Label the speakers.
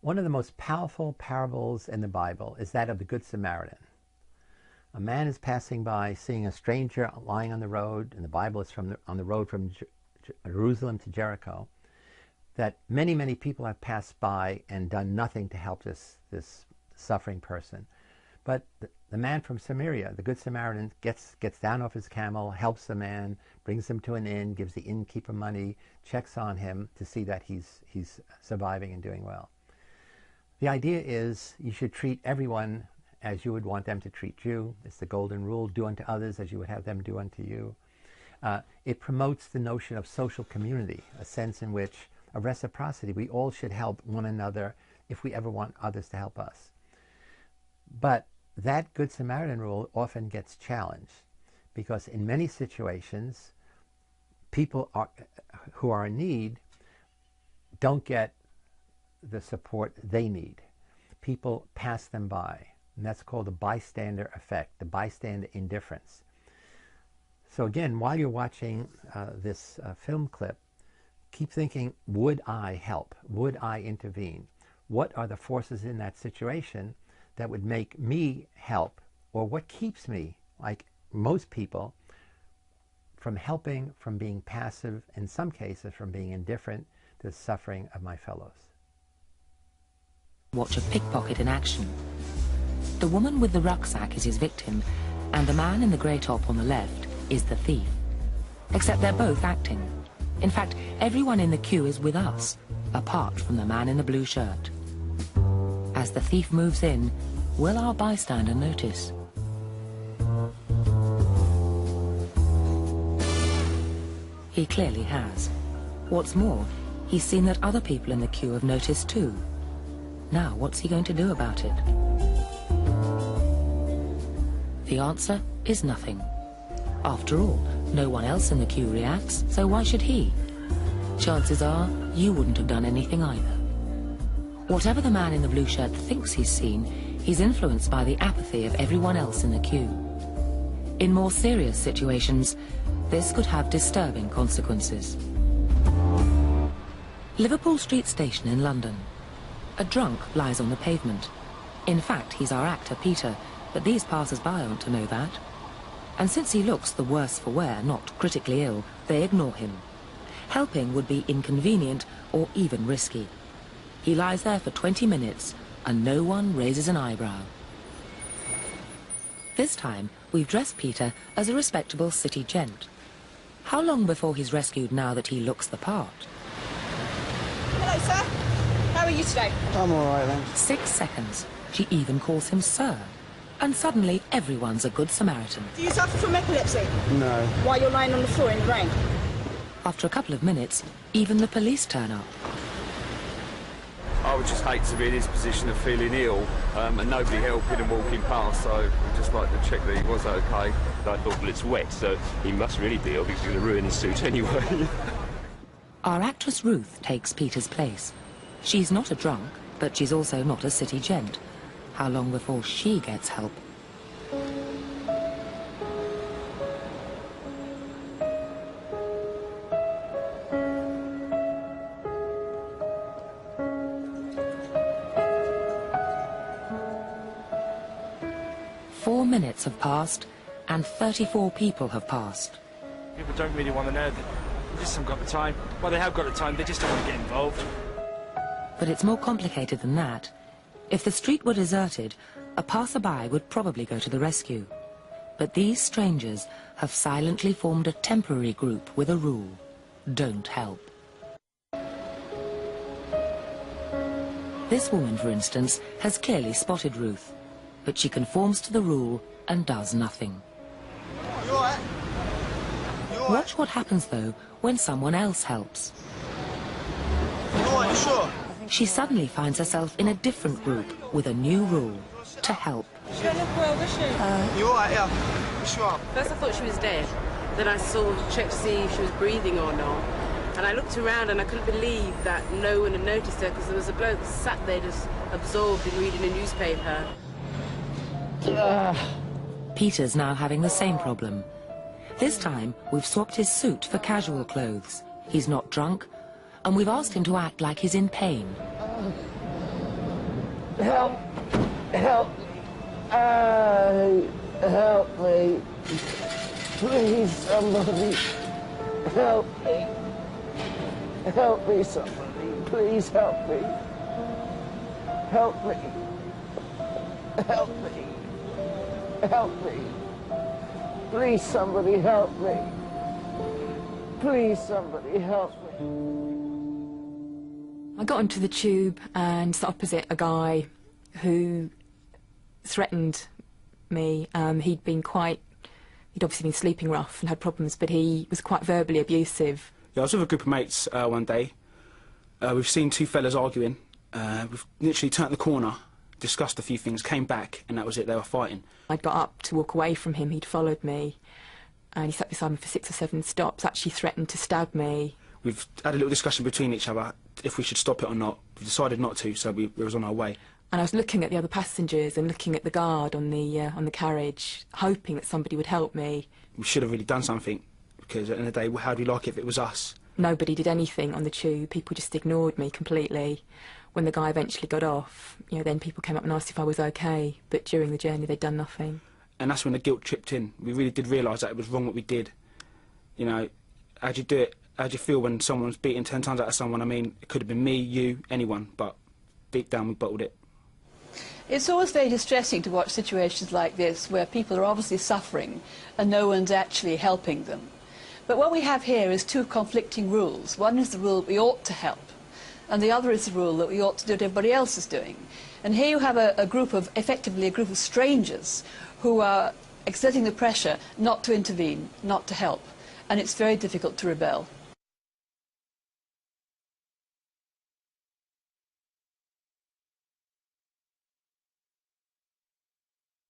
Speaker 1: One of the most powerful parables in the Bible is that of the Good Samaritan. A man is passing by, seeing a stranger lying on the road, and the Bible is on the road from Jerusalem to Jericho, that many, many people have passed by and done nothing to help this suffering person. But the man from Samaria, the Good Samaritan, gets down off his camel, helps the man, brings him to an inn, gives the innkeeper money, checks on him to see that he's surviving and doing well. The idea is you should treat everyone as you would want them to treat you. It's the golden rule: do unto others as you would have them do unto you. It promotes the notion of social community, a sense in which of reciprocity. We all should help one another if we ever want others to help us. But that Good Samaritan rule often gets challenged, because in many situations, people who are in need don't get the support they need. People pass them by, and that's called the bystander effect, the bystander indifference. So again, while you're watching this film clip, keep thinking, would I help? Would I intervene? What are the forces in that situation that would make me help? Or what keeps me, like most people, from helping, from being passive, in some cases from being indifferent to the suffering of my fellows?
Speaker 2: Watch a pickpocket in action. The woman with the rucksack is his victim, and the man in the grey top on the left is the thief. Except they're both acting. In fact, everyone in the queue is with us, apart from the man in the blue shirt. As the thief moves in, will our bystander notice? He clearly has. What's more, he's seen that other people in the queue have noticed too. Now, what's he going to do about it? The answer is nothing. After all, no one else in the queue reacts, so why should he? Chances are, you wouldn't have done anything either. Whatever the man in the blue shirt thinks he's seen, he's influenced by the apathy of everyone else in the queue. In more serious situations, this could have disturbing consequences. Liverpool Street Station in London. A drunk lies on the pavement. In fact, he's our actor, Peter, but these passers-by aren't to know that. And since he looks the worse for wear, not critically ill, they ignore him. Helping would be inconvenient or even risky. He lies there for 20 minutes and no one raises an eyebrow. This time, we've dressed Peter as a respectable city gent. How long before he's rescued now that he looks the part?
Speaker 3: Hello, sir. How are you today?
Speaker 4: I'm all right, then.
Speaker 2: 6 seconds. She even calls him sir. And suddenly, everyone's a good Samaritan.
Speaker 3: Do you suffer from epilepsy?
Speaker 4: No.
Speaker 3: While you're lying on the floor in the rain?
Speaker 2: After a couple of minutes, even the police turn up.
Speaker 5: I would just hate to be in his position of feeling ill and nobody helping and walking past, so I'd just like to check that he was okay.
Speaker 6: I thought, well, it's wet, so he must really be ill because he's going to ruin his suit anyway.
Speaker 2: Our actress Ruth takes Peter's place. She's not a drunk, but she's also not a city gent. How long before she gets help? Four minutes have passed, and 34 people have passed.
Speaker 7: People don't really want to know. They just haven't got the time. Well, they have got the time, they just don't want to get involved.
Speaker 2: But it's more complicated than that. If the street were deserted, a passerby would probably go to the rescue. But these strangers have silently formed a temporary group with a rule: don't help. This woman, for instance, has clearly spotted Ruth, but she conforms to the rule and does nothing.
Speaker 4: You all right? You all right?
Speaker 2: Watch what happens, though, when someone else helps.
Speaker 4: You all right, you sure?
Speaker 2: She suddenly finds herself in a different group with a new rule: to help.
Speaker 3: She don't look well, does she?
Speaker 4: You all right, yeah? You sure?
Speaker 8: First I thought she was dead. Then I checked to see if she was breathing or not. And I looked around and I couldn't believe that no one had noticed her, because there was a bloke sat there just absorbed in reading a newspaper.
Speaker 2: Peter's now having the same problem. This time, we've swapped his suit for casual clothes. He's not drunk, and we've asked him to act like he's in pain.
Speaker 9: Help! Help! Help me! Please, somebody! Help me! Help me, somebody! Please help me! Help me! Help me! Help me! Please, somebody help me! Please, somebody help me!
Speaker 10: I got onto the tube and sat opposite a guy who threatened me. He'd obviously been sleeping rough and had problems, but he was quite verbally abusive.
Speaker 7: Yeah, I was with a group of mates one day. We've seen two fellas arguing. We've literally turned the corner, discussed a few things, came back, and that was it, they were fighting.
Speaker 10: I'd got up to walk away from him, he'd followed me, and he sat beside me for 6 or 7 stops, actually threatened to stab me. We've had a little discussion between each other, if we should stop it or not. We decided not to, so we was on our way. And I was looking at the other passengers and looking at the guard on the carriage, hoping that somebody would help me. We should have really done something, because at the end of the day, how'd we like it if it was us? Nobody did anything on the tube. People just ignored me completely. When the guy eventually got off, you know, then people came up and asked if I was okay, but during the journey they'd done nothing. And that's when the guilt tripped in. We really did realise that it was wrong what we did. You know, how'd you do it? How'd you feel when someone was beating 10 times out of someone? I mean, it could have been me, you, anyone, but deep down we bottled it.
Speaker 11: It's always very distressing to watch situations like this where people are obviously suffering and no one's actually helping them. But what we have here is two conflicting rules. One is the rule that we ought to help, and the other is the rule that we ought to do what everybody else is doing. And here you have effectively a group of strangers who are exerting the pressure not to intervene, not to help, and it's very difficult to rebel.